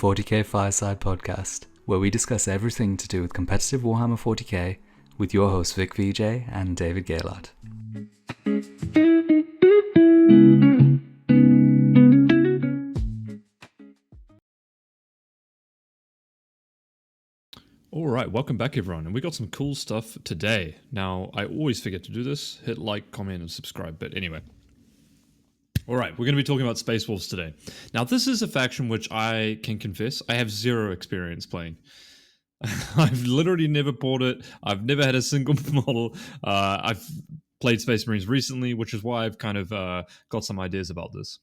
40k Fireside podcast, where we discuss everything to do with competitive Warhammer 40k with your hosts Vik VJ and David Gaylord. All right, welcome back everyone, and we got some cool stuff today. Now, I always forget to do this, hit like, comment, and subscribe, but anyway. All right, we're going to be talking about Space Wolves today. Now, this is a faction which I can confess I have zero experience playing. I've literally never bought it. I've never had a single model. I've played Space Marines recently, which is why I've kind of got some ideas about this.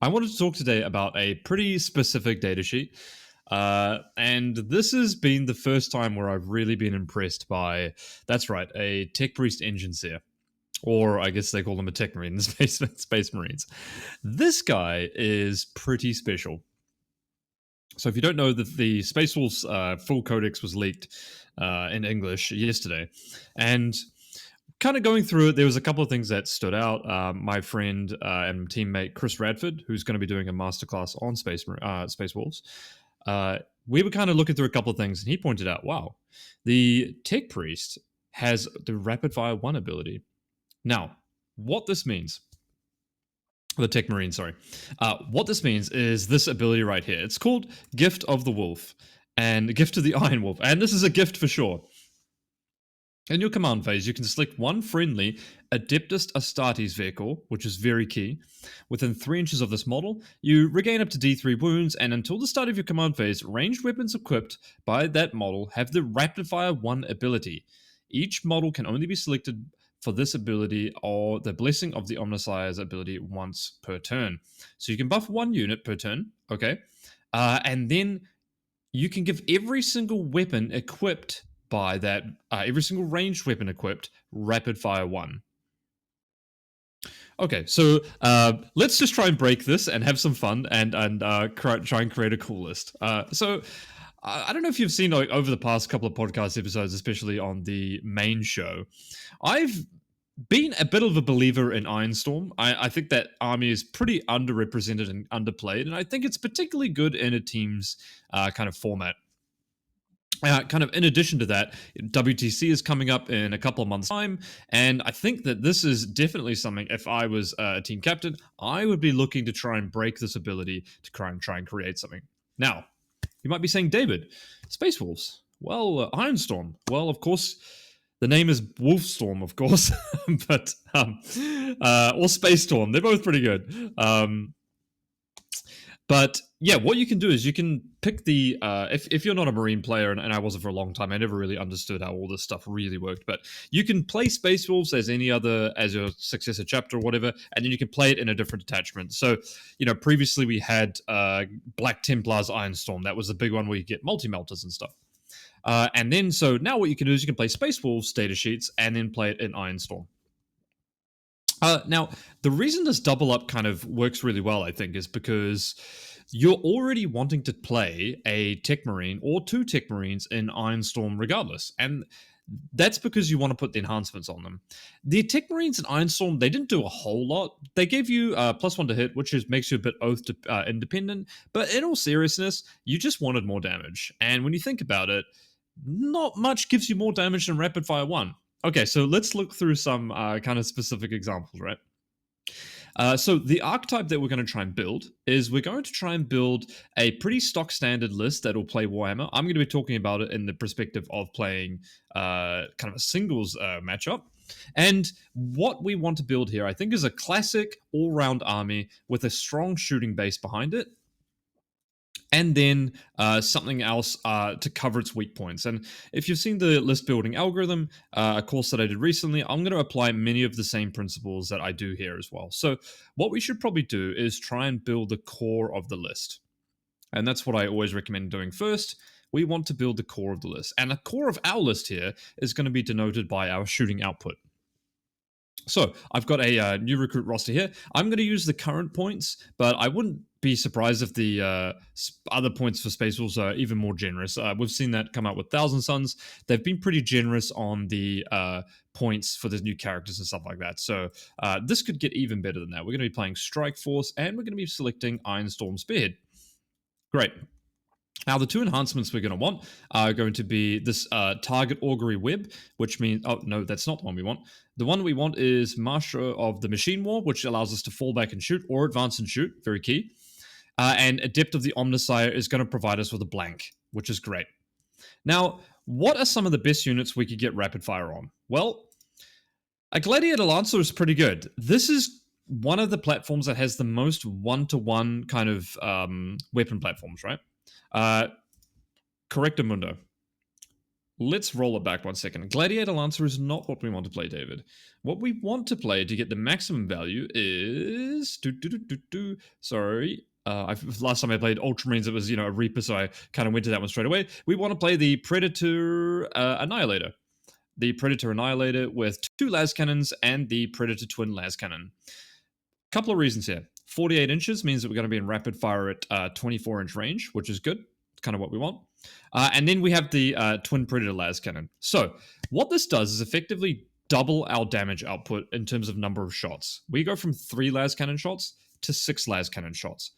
I wanted to talk today about a pretty specific datasheet. And this has been the first time where I've really been impressed by, that's right, a Tech Priest Engine Seer. Or I guess they call them a techmarine in the Space Marines. This guy is pretty special. So if you don't know, the Space Wolves full codex was leaked in English yesterday. And kind of going through it, there was a couple of things that stood out. My friend and teammate Chris Radford, who's going to be doing a masterclass on Space Wolves, we were kind of looking through a couple of things, and he pointed out, wow, the Tech Priest has the Rapid Fire 1 ability. Now, what this means, the Tech Marine, sorry. What this means is this ability right here. It's called Gift of the Wolf, and Gift of the Iron Wolf, and this is a gift for sure. In your command phase, you can select one friendly Adeptus Astartes vehicle, which is very key. Within 3 inches of this model, you regain up to D3 wounds, and until the start of your command phase, ranged weapons equipped by that model have the Rapid Fire 1 ability. Each model can only be selected for this ability or the Blessing of the Omnissiah's ability once per turn. So you can buff 1 unit per turn, okay? And then you can give every single weapon equipped by that, every single ranged weapon equipped, Rapid Fire 1. Okay, so let's just try and break this and have some fun and try and create a cool list. So I don't know if you've seen over the past couple of podcast episodes, especially on the main show, I've been a bit of a believer in Ironstorm. I think that army is pretty underrepresented and underplayed, and I think it's particularly good in a team's kind of format. Kind of in addition to that, WTC is coming up in a couple of months' time, and I think that this is definitely something, if I was a team captain, I would be looking to try and break this ability to try and create something. Now, you might be saying, David, Space Wolves, well, Ironstorm, well, of course, the name is WOLFSTORM, of course, but or Space Storm, they're both pretty good. But yeah, what you can do is you can pick the, if you're not a Marine player, and I wasn't for a long time, I never really understood how all this stuff really worked, but you can play Space Wolves as your successor chapter or whatever, and then you can play it in a different attachment. So, previously we had Black Templars Ironstorm. That was the big one where you get multi-melters and stuff. And then, so now what you can do is you can play Space Wolves data sheets and then play it in Ironstorm. Now, the reason this double up kind of works really well, I think, is because you're already wanting to play a Tech Marine or 2 Tech Marines in Ironstorm regardless. And that's because you want to put the enhancements on them. The Tech Marines in Ironstorm, they didn't do a whole lot. They gave you +1 to hit, which makes you a bit oath independent. But in all seriousness, you just wanted more damage. And when you think about it, not much gives you more damage than Rapid Fire 1. Okay, so let's look through some kind of specific examples, right? So the archetype that we're going to try and build is we're going to try and build a pretty stock standard list that will play Warhammer. I'm going to be talking about it in the perspective of playing kind of a singles matchup. And what we want to build here, I think, is a classic all-round army with a strong shooting base behind it, and then something else to cover its weak points. And if you've seen the list building algorithm, a course that I did recently, I'm going to apply many of the same principles that I do here as well. So what we should probably do is try and build the core of the list. And that's what I always recommend doing first. We want to build the core of the list. And the core of our list here is going to be denoted by our shooting output. So I've got a new recruit roster here. I'm going to use the current points, but I wouldn't be surprised if the other points for Space Wolves are even more generous. We've seen that come out with Thousand Suns. They've been pretty generous on the points for the new characters and stuff like that. So this could get even better than that. We're going to be playing Strike Force, and we're going to be selecting Ironstorm Spearhead. Great. Now, the two enhancements we're going to want are going to be this target augury web, which means, oh, no, that's not the one we want. The one we want is Master of the Machine War, which allows us to fall back and shoot or advance and shoot, very key. And Adept of the Omnissiah is going to provide us with a blank, which is great. Now, what are some of the best units we could get rapid fire on? Well, a Gladiator Lancer is pretty good. This is one of the platforms that has the most one-to-one kind of weapon platforms, right? Correctamundo. Let's roll it back 1 second. Gladiator Lancer is not what we want to play, David. What we want to play to get the maximum value is... Sorry. Last time I played Ultramarines, it was, a Reaper, so I kind of went to that one straight away. We want to play the Predator Annihilator. The Predator Annihilator with 2 las cannons and the Predator Twin las cannon. Couple of reasons here. 48 inches means that we're going to be in rapid fire at 24-inch range, which is good. It's kind of what we want. And then we have the Twin Predator las cannon. So what this does is effectively double our damage output in terms of number of shots. We go from 3 las cannon shots to 6 las cannon shots.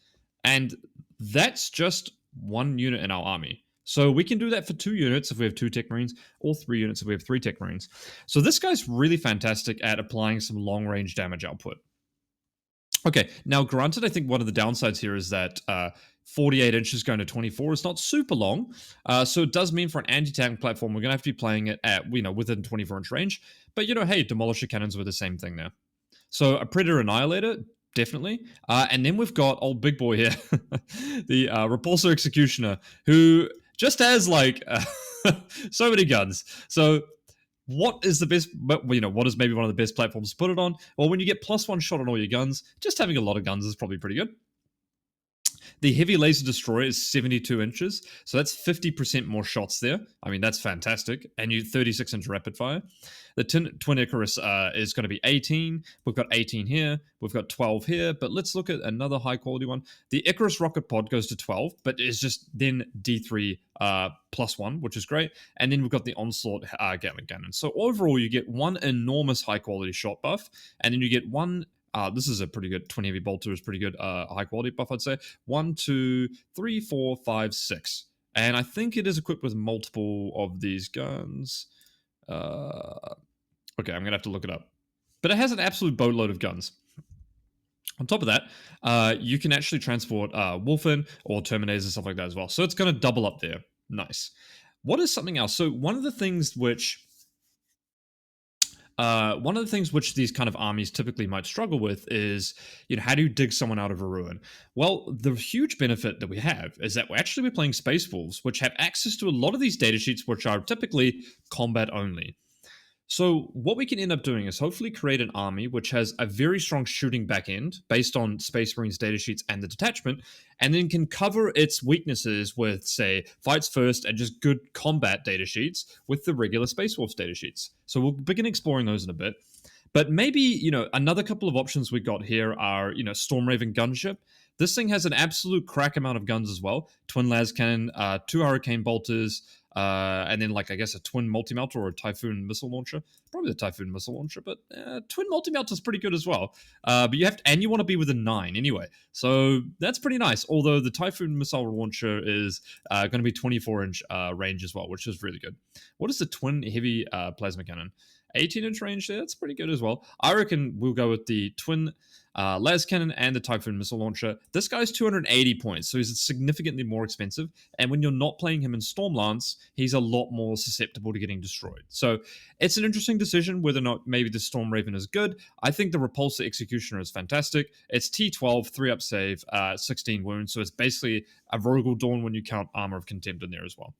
And that's just 1 unit in our army. So we can do that for 2 units if we have 2 techmarines, or 3 units if we have 3 techmarines. So this guy's really fantastic at applying some long-range damage output. Okay, now granted, I think one of the downsides here is that 48 inches going to 24 is not super long. So it does mean for an anti-tank platform, we're going to have to be playing it at, within 24-inch range. But, hey, Demolisher cannons were the same thing there. So a Predator Annihilator, definitely. And then we've got old big boy here, the Repulsor Executioner, who just has, so many guns. So... what is the best, what is maybe one of the best platforms to put it on? Well, when you get +1 shot on all your guns, just having a lot of guns is probably pretty good. The Heavy Laser Destroyer is 72 inches, so that's 50% more shots there. I mean, that's fantastic. And you 36-inch rapid fire. The Twin Icarus is going to be 18. We've got 18 here. We've got 12 here. But let's look at another high-quality one. The Icarus Rocket Pod goes to 12, but is just then D3 +1, which is great. And then we've got the Onslaught Gatling Cannon. So overall, you get 1 enormous high-quality shot buff, and then you get 1... this is a pretty good, Twin Heavy Bolter is pretty good high quality buff, I'd say. 1, 2, 3, 4, 5, 6. And I think it is equipped with multiple of these guns. Okay, I'm going to have to look it up. But it has an absolute boatload of guns. On top of that, you can actually transport Wolfen or Terminators and stuff like that as well. So it's going to double up there. Nice. What is something else? So one of the things which these kind of armies typically might struggle with is, how do you dig someone out of a ruin? Well, the huge benefit that we have is that we're playing Space Wolves, which have access to a lot of these data sheets, which are typically combat only. So what we can end up doing is hopefully create an army which has a very strong shooting back end based on Space Marines datasheets and the detachment, and then can cover its weaknesses with, say, fights first and just good combat datasheets with the regular Space Wolves datasheets. So we'll begin exploring those in a bit. But maybe, another couple of options we got here are, Storm Raven gunship. This thing has an absolute crack amount of guns as well. Twin las cannon, 2 Hurricane bolters, and then, I guess a twin multi-melter or a Typhoon missile launcher. Probably the Typhoon missile launcher, but twin multi-melter is pretty good as well. But you want to be within 9 anyway. So that's pretty nice. Although the Typhoon missile launcher is going to be 24-inch range as well, which is really good. What is the twin heavy plasma cannon? 18-inch range there, that's pretty good as well. I reckon we'll go with the twin las cannon and the Typhoon missile launcher. This guy's 280 points, so he's significantly more expensive. And when you're not playing him in Stormlance, he's a lot more susceptible to getting destroyed. So it's an interesting decision whether or not maybe the Storm Raven is good. I think the Repulsor Executioner is fantastic. It's T12, 3-up save, 16 wounds. So it's basically a Rogel Dawn when you count Armor of Contempt in there as well.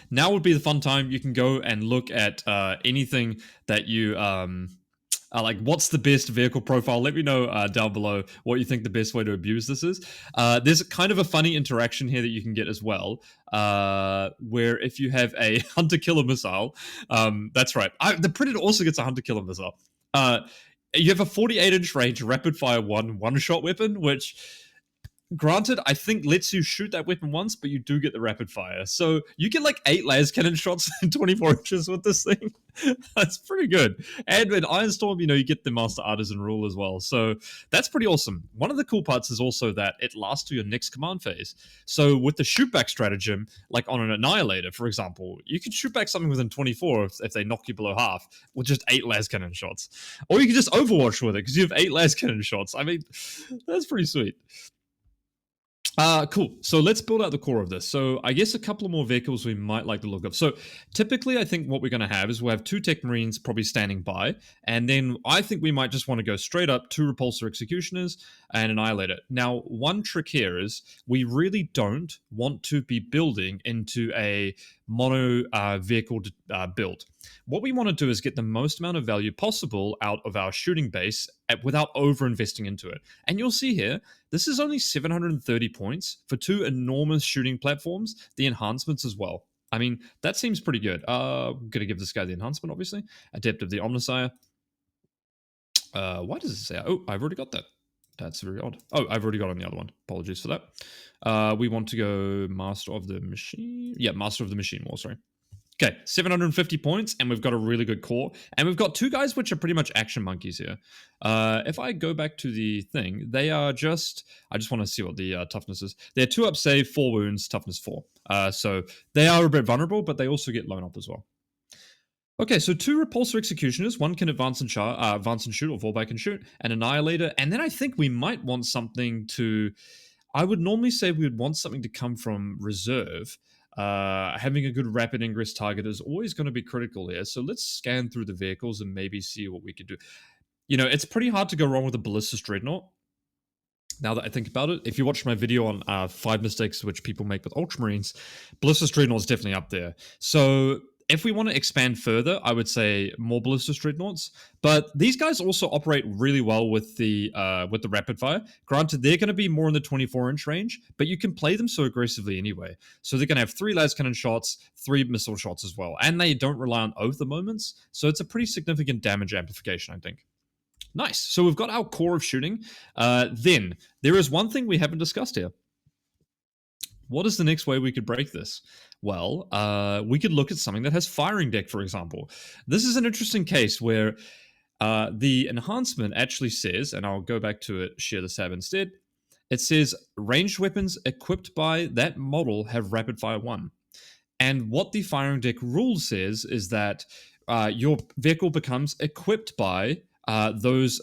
Now would be the fun time. You can go and look at anything that you what's the best vehicle profile. Let me know down below what you think the best way to abuse this is. There's kind of a funny interaction here that you can get as well, where if you have a hunter-killer missile, that's right, the Predator also gets a hunter-killer missile. You have a 48-inch range rapid-fire one-shot weapon, which granted, I think lets you shoot that weapon once, but you do get the rapid fire. So you get like 8 las cannon shots in 24 inches with this thing. That's pretty good. And in Iron Storm, you get the Master Artisan rule as well. So that's pretty awesome. One of the cool parts is also that it lasts to your next command phase. So with the shootback stratagem, like on an Annihilator, for example, you can shoot back something within 24 if they knock you below half with just 8 las cannon shots. Or you can just Overwatch with it because you have 8 las cannon shots. I mean, that's pretty sweet. Cool. So let's build out the core of this. So I guess a couple of more vehicles we might like the look of. So typically I think what we're going to have is we'll have 2 Tech Marines probably standing by. And then I think we might just want to go straight up 2 Repulsor Executioners and Annihilator. Now, one trick here is we really don't want to be building into a mono vehicle build. What we want to do is get the most amount of value possible out of our shooting base without over-investing into it. And you'll see here, this is only 730 points for 2 enormous shooting platforms, the enhancements as well. I mean, that seems pretty good. I'm going to give this guy the enhancement, obviously. Adept of the Omnissiah. Why does it say? Oh, I've already got that. That's very odd. Oh, I've already got on the other one. Apologies for that. We want to go Master of the Machine. Yeah, Master of the Machine War, sorry. Okay, 750 points, and we've got a really good core. And we've got 2 guys which are pretty much action monkeys here. If I go back to the thing, they are just... I just want to see what the toughness is. They're 2 up save, 4 wounds, toughness 4. So they are a bit vulnerable, but they also get blown up as well. Okay, so 2 Repulsor Executioners. 1 can advance and shoot, or fall back and shoot. An Annihilator. And then I think we might want something to... I would normally say we would want something to come from reserve. Having a good rapid ingress target is always going to be critical here. So let's scan through the vehicles and maybe see what we could do. It's pretty hard to go wrong with a Ballistus Dreadnought. Now that I think about it, if you watch my video on 5 mistakes which people make with Ultramarines, Ballistus Dreadnought is definitely up there. So if we want to expand further, I would say more Ballistus Dreadnoughts. But these guys also operate really well with the rapid fire. Granted, they're going to be more in the 24-inch range, but you can play them so aggressively anyway. So they're going to have 3 las cannon shots, 3 missile shots as well. And they don't rely on oath moments, so it's a pretty significant damage amplification, I think. Nice. So we've got our core of shooting. Then, there is one thing we haven't discussed here. What is the next way we could break this? Well, we could look at something that has firing deck, for example. This is an interesting case where the enhancement actually says, and I'll go back to it, share the tab instead. It says ranged weapons equipped by that model have rapid fire 1. And what the firing deck rule says is that your vehicle becomes equipped by those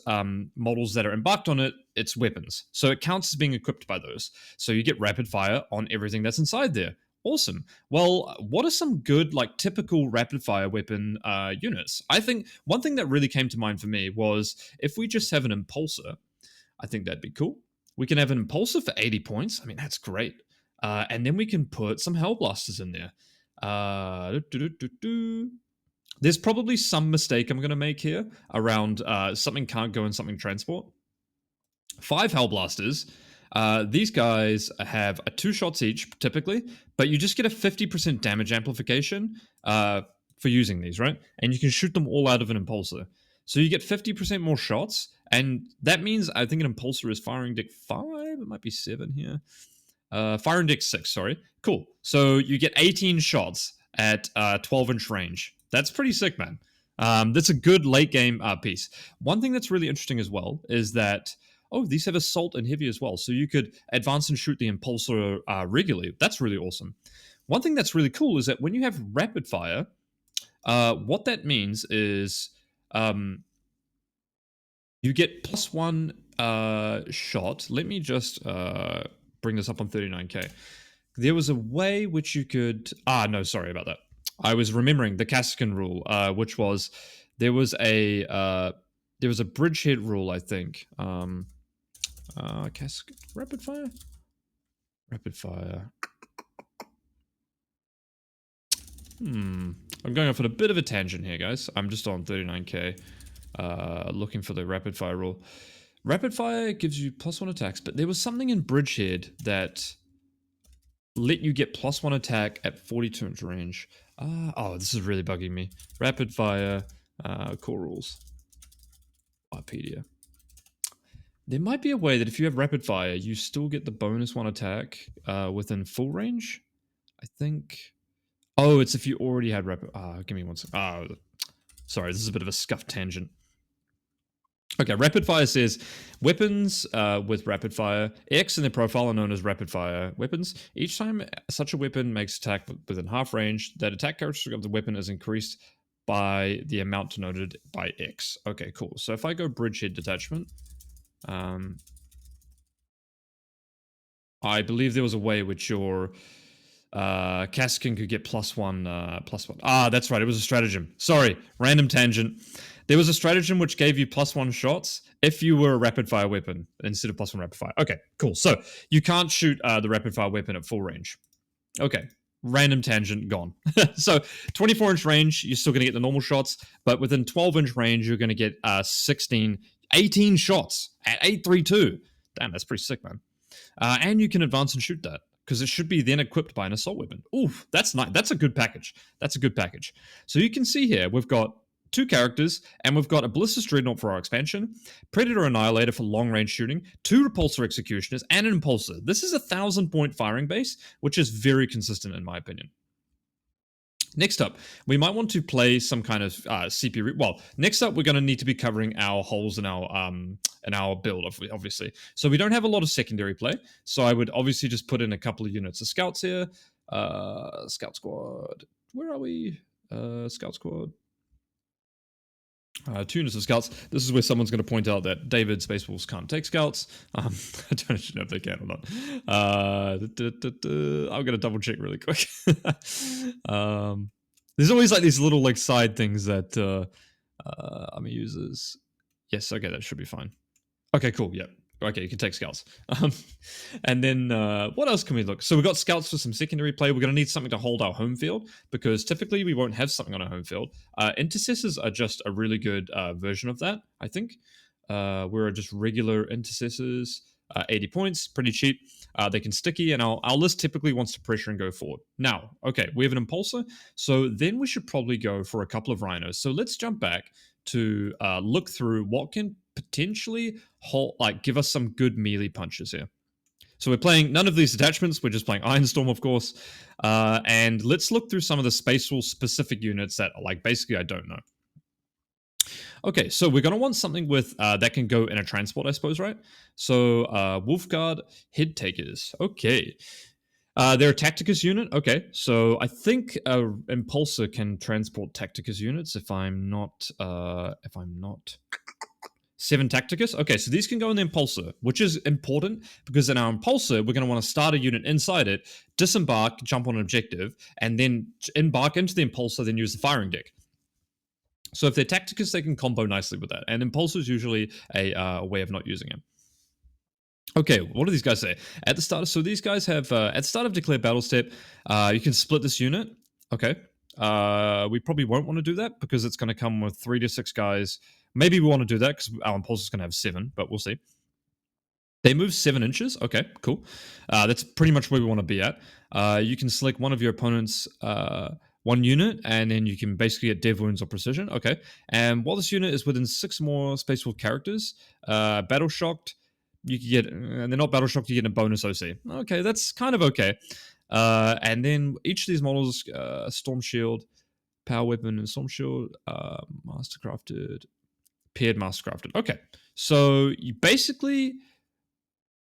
models that are embarked on its weapons. So it counts as being equipped by those. So you get rapid fire on everything that's inside there. Awesome. Well, what are some good, typical rapid fire weapon units? I think one thing that really came to mind for me was if we just have an impulsor, I think that'd be cool. We can have an impulsor for 80 points. I mean, that's great. And then we can put some Hellblasters in there. There's probably some mistake I'm going to make here around something can't go in something transport. 5 Hellblasters. These guys have 2 shots each, typically, but you just get a 50% damage amplification for using these, right? And you can shoot them all out of an impulsor. So you get 50% more shots, and that means I think an impulsor is firing deck 5. It might be 7 here. Firing deck 6, sorry. Cool. So you get 18 shots at 12-inch range. That's pretty sick, man. That's a good late game piece. One thing that's really interesting as well is that, these have assault and heavy as well. So you could advance and shoot the impulsor regularly. That's really awesome. One thing that's really cool is that when you have rapid fire, what that means is you get +1 shot. Let me just bring this up on 39k. There was a way which you could... no, sorry about that. I was remembering the Kaskin rule, which was there was a bridgehead rule, I think. Rapid fire. I'm going off on a bit of a tangent here, guys. I'm just on 39k, looking for the rapid fire rule. Rapid fire gives you +1 attacks, but there was something in bridgehead that let you get +1 attack at 42-inch range. This is really bugging me. Rapid fire, core rules. Wikipedia. There might be a way that if you have rapid fire, you still get the bonus 1 attack within full range. I think. Oh, it's if you already had rapid. Give me one second. Sorry, this is a bit of a scuffed tangent. Okay, rapid fire says weapons with rapid fire X in their profile are known as rapid fire weapons. Each time such a weapon makes attack within half range, that attack characteristic of the weapon is increased by the amount denoted by X. Okay, cool. So if I go bridgehead detachment, I believe there was a way which your Kaskin could get +1, +1. That's right. It was a stratagem. Sorry, random tangent. There was a stratagem which gave you +1 shots if you were a rapid fire weapon instead of +1 rapid fire. Okay, cool. So you can't shoot the rapid fire weapon at full range. Okay, random tangent gone. So 24-inch range, you're still going to get the normal shots, but within 12-inch range, you're going to get 18 shots at 832. Damn, that's pretty sick, man. And you can advance and shoot that because it should be then equipped by an assault weapon. Oof, that's nice. That's a good package. That's a good package. So you can see here, we've got 2 characters, and we've got a Ballistus Dreadnought for our expansion, Predator Annihilator for long-range shooting, 2 Repulsor Executioners, and an Impulsor. This is a 1,000-point firing base, which is very consistent in my opinion. Next up, we might want to play some kind of CPU. Well, next up, we're going to need to be covering our holes in our build, obviously. So we don't have a lot of secondary play. So I would obviously just put in a couple of units of scouts here. Scout squad. Where are we? Scout squad. 2 units of scouts. This is where someone's going to point out that David Space Wolves can't take scouts. I don't actually know if they can or not. I'm going to double check really quick. There's always like these little like side things that army users. Yes, okay, that should be fine. Okay, cool. Yeah. Okay, you can take scouts. And then what else can we look? So we've got scouts for some secondary play. We're going to need something to hold our home field because typically we won't have something on our home field. Intercessors are just a really good version of that, I think. We're just regular intercessors, 80 points, pretty cheap. They can sticky, and our list typically wants to pressure and go forward. Now, okay, we have an impulsor, so then we should probably go for a couple of rhinos. So let's jump back to look through what can potentially give us some good melee punches here. So we're playing none of these attachments. We're just playing Ironstorm, of course. And let's look through some of the Space Wolf specific units that, like, basically I don't know. Okay, so we're going to want something with that can go in a transport, I suppose, right? So Wolfguard Head Takers. Okay. They're a Tacticus unit. Okay, so I think Impulsor can transport Tacticus units if I'm not 7 Tacticus. Okay, so these can go in the Impulsor, which is important because in our Impulsor, we're going to want to start a unit inside it, disembark, jump on an objective, and then embark into the Impulsor, then use the firing deck. So if they're Tacticus, they can combo nicely with that. And Impulsor is usually a way of not using it. Okay, what do these guys say? At the start, so these guys have, at the start of Declare Battle Step, you can split this unit. Okay. We probably won't want to do that because it's going to come with 3 to 6 guys. Maybe we want to do that because our Impulse is going to have 7, but we'll see. They move 7 inches. Okay, cool. That's pretty much where we want to be at. You can select one of your opponent's 1 unit, and then you can basically get dev wounds or precision. Okay. And while this unit is within 6 more Space Wolf characters, Battle Shocked, you can get, and they're not Battle Shocked, you get a bonus OC. Okay, that's kind of okay. And then each of these models, Storm Shield, Power Weapon, and Storm Shield, Mastercrafted, Paired Mastercrafted. Okay, so you basically,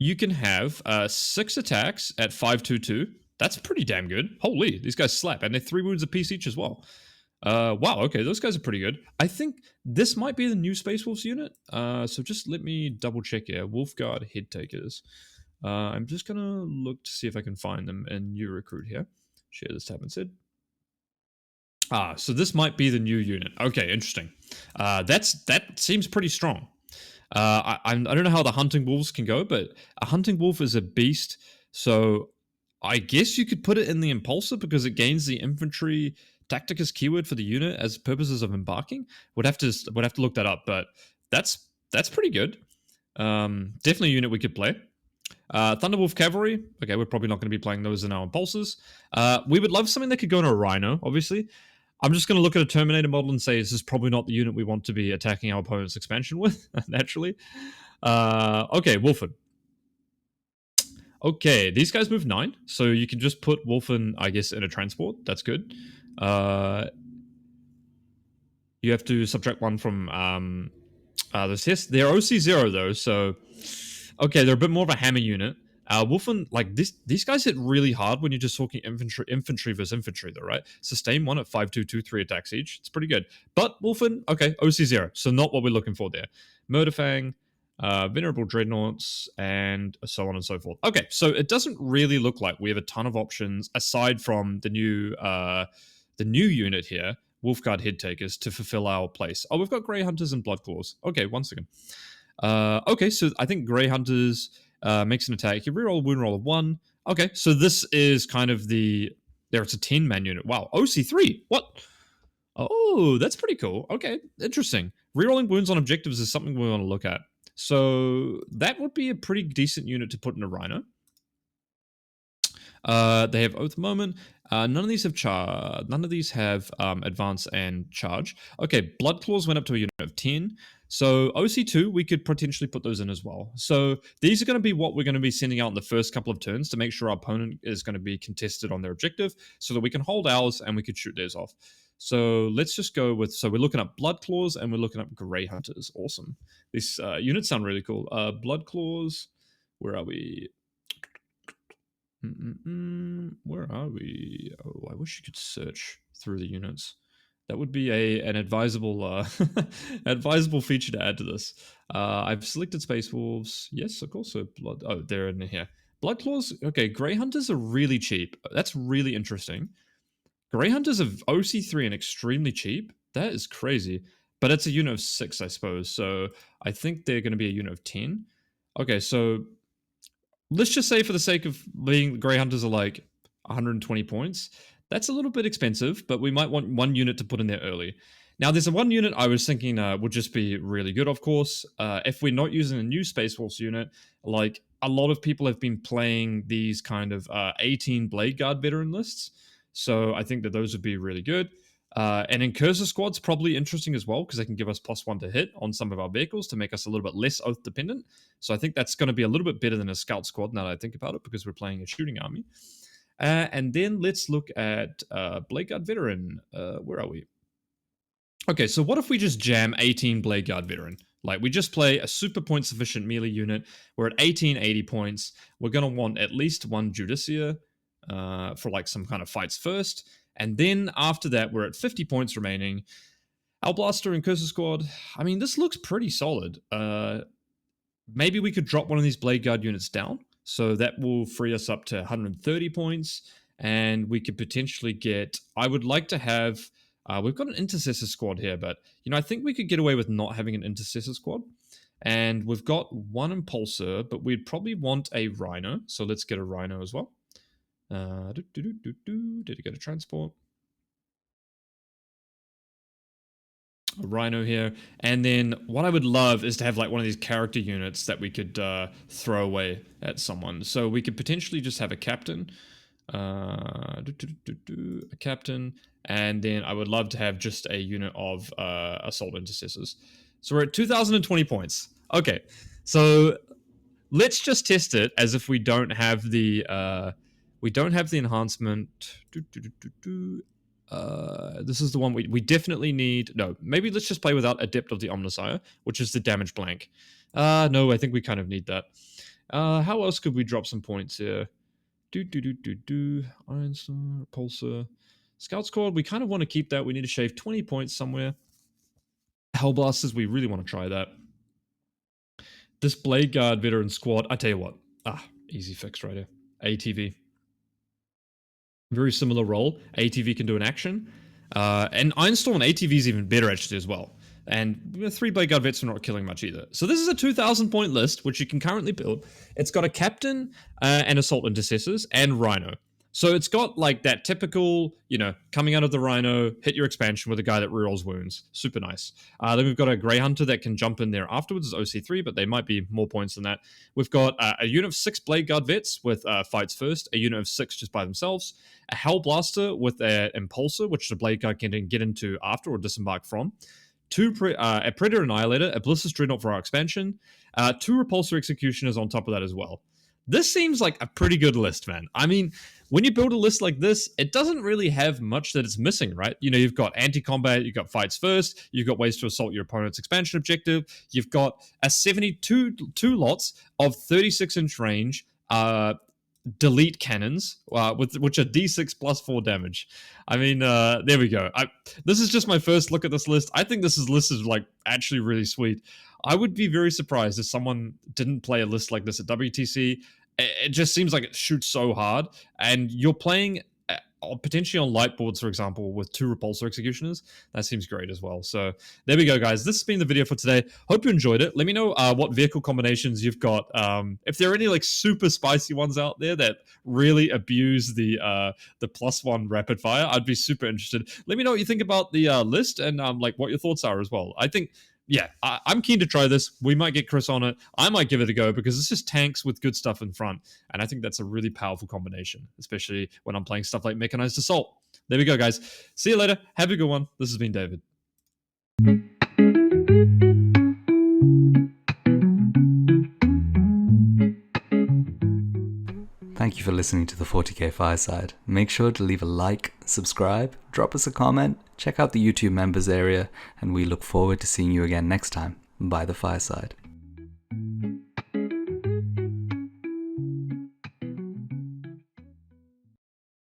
you can have 6 attacks at 522. That's pretty damn good. Holy, these guys slap. And they're 3 wounds apiece each as well. Wow, okay, those guys are pretty good. I think this might be the new Space Wolves unit. So just let me double check here. Wolfguard Head Takers. I'm just going to look to see if I can find them in new recruit here. Share this tab instead. So this might be the new unit. Okay, interesting. That seems pretty strong. I don't know how the Hunting Wolves can go, but a Hunting Wolf is a beast. So I guess you could put it in the Impulsor because it gains the infantry Tacticus keyword for the unit as purposes of embarking. Would have to look that up, but that's pretty good. Definitely a unit we could play. Thunderwolf Cavalry. Okay, we're probably not going to be playing those in our Impulsors. We would love something that could go in a Rhino, obviously. I'm just going to look at a Terminator model and say this is probably not the unit we want to be attacking our opponent's expansion with, naturally. Okay, Wolfen. Okay, these guys move 9, so you can just put Wolfen, I guess, in a transport. That's good. You have to subtract 1 from this. Yes, they're OC0 though, so okay, they're a bit more of a hammer unit. Wolfen, like these guys hit really hard when you're just talking infantry versus infantry, though, right? Sustain 1 at 5-2-2-3 attacks each. It's pretty good. But Wolfen, okay, OC0, so not what we're looking for there. Murderfang, Venerable Dreadnoughts, and so on and so forth. Okay, so it doesn't really look like we have a ton of options aside from the new unit here, Wolfguard Head Takers, to fulfill our place. Oh, we've got Grey Hunters and Blood Claws. Okay, 1 second. Okay, so I think Grey Hunters makes an attack. You reroll a wound roll of 1. Okay, so this is kind of the... There, it's a 10-man unit. Wow, OC3. What? Oh, that's pretty cool. Okay, interesting. Rerolling wounds on objectives is something we want to look at. So that would be a pretty decent unit to put in a Rhino. They have Oath Moment. None of these have advance and charge. Okay, Blood Claws went up to a unit of 10. So OC2, we could potentially put those in as well. So these are going to be what we're going to be sending out in the first couple of turns to make sure our opponent is going to be contested on their objective so that we can hold ours and we could shoot theirs off. So let's just go with... So we're looking up Blood Claws and we're looking up Grey Hunters. Awesome. These units sound really cool. Blood Claws, where are we? Where are we? Oh, I wish you could search through the units. That would be an advisable advisable feature to add to this. I've selected Space Wolves. Yes, of course. So blood. Oh, they're in here. Blood Claws. Okay, Grey Hunters are really cheap. That's really interesting. Grey Hunters of OC3 and extremely cheap. That is crazy. But it's a unit of 6, I suppose. So I think they're going to be a unit of 10. Okay, so let's just say for the sake of being Grey Hunters are like 120 points. That's a little bit expensive, but we might want 1 unit to put in there early. Now, there's a 1 unit I was thinking would just be really good, of course. If we're not using a new Space Wolves unit, like a lot of people have been playing these kind of 18 Blade Guard veteran lists. So I think that those would be really good. And Incurser Squad's probably interesting as well because they can give us +1 to hit on some of our vehicles to make us a little bit less oath dependent. So I think that's going to be a little bit better than a Scout Squad now that I think about it because we're playing a shooting army. And then let's look at Blade Guard Veteran. Where are we? Okay, so what if we just jam 18 Blade Guard Veteran? Like, we just play a super point sufficient melee unit. We're at 1880 points. We're going to want at least 1 Judicia for like some kind of fights first. And then after that, we're at 50 points remaining. Alblaster and Curser Squad. I mean, this looks pretty solid. Maybe we could drop one of these Blade Guard units down. So that will free us up to 130 points. And we could potentially get... I would like to have... we've got an Intercessor Squad here, but I think we could get away with not having an Intercessor Squad. And we've got 1 Impulsor, but we'd probably want a Rhino. So let's get a Rhino as well. Did it get a transport? A Rhino here. And then what I would love is to have like one of these character units that we could throw away at someone. So we could potentially just have a captain. A captain. And then I would love to have just a unit of assault intercessors. So we're at 2020 points. Okay. So let's just test it as if we don't have the enhancement. This is the one we definitely need. No, maybe let's just play without Adept of the Omnissiah, which is the damage blank. No, I think we kind of need that. How else could we drop some points here? Iron Star, Pulsar, Scout Squad. We kind of want to keep that. We need to shave 20 points somewhere. Hellblasters, we really want to try that. This Blade Guard Veteran Squad, I tell you what. Easy fix right here. ATV. Very similar role. ATV can do an action. And Ironstorm and ATV is even better actually as well. And 3 Blade Guard Vets are not killing much either. So this is a 2,000 point list, which you can currently build. It's got a Captain and Assault Intercessors and Rhino. So it's got like that typical, coming out of the Rhino, hit your expansion with a guy that rerolls wounds. Super nice. Then we've got a Grey Hunter that can jump in there afterwards as OC3, but they might be more points than that. We've got a unit of 6 Blade Guard Vets with fights first, a unit of 6 just by themselves, a Hellblaster with an Impulsor, which the Blade Guard can get into after or disembark from, a Predator Annihilator, a Ballista's Dreadnought for our expansion, 2 Repulsor Executioners on top of that as well. This seems like a pretty good list, man. I mean, when you build a list like this, it doesn't really have much that it's missing, right? You know, you've got anti-combat, you've got fights first, you've got ways to assault your opponent's expansion objective, you've got a 72 lots of 36-inch range, delete cannons, which are D6 plus 4 damage. I mean, there we go. This is just my first look at this list. I think this list is like actually really sweet. I would be very surprised if someone didn't play a list like this at WTC. It just seems like it shoots so hard, and you're playing potentially on light boards, for example, with 2 Repulsor Executioners. That seems great as well. So there we go, guys. This has been the video for today. Hope you enjoyed it. Let me know what vehicle combinations you've got. If there are any like super spicy ones out there that really abuse the +1 rapid fire, I'd be super interested. Let me know what you think about the list and like what your thoughts are as well. I think, yeah, I'm keen to try this. We might get Chris on it. I might give it a go because it's just tanks with good stuff in front. And I think that's a really powerful combination, especially when I'm playing stuff like Mechanized Assault. There we go, guys. See you later. Have a good one. This has been David. Thank you for listening to the 40k Fireside. Make sure to leave a like, subscribe, drop us a comment, check out the YouTube members area, and we look forward to seeing you again next time by the Fireside.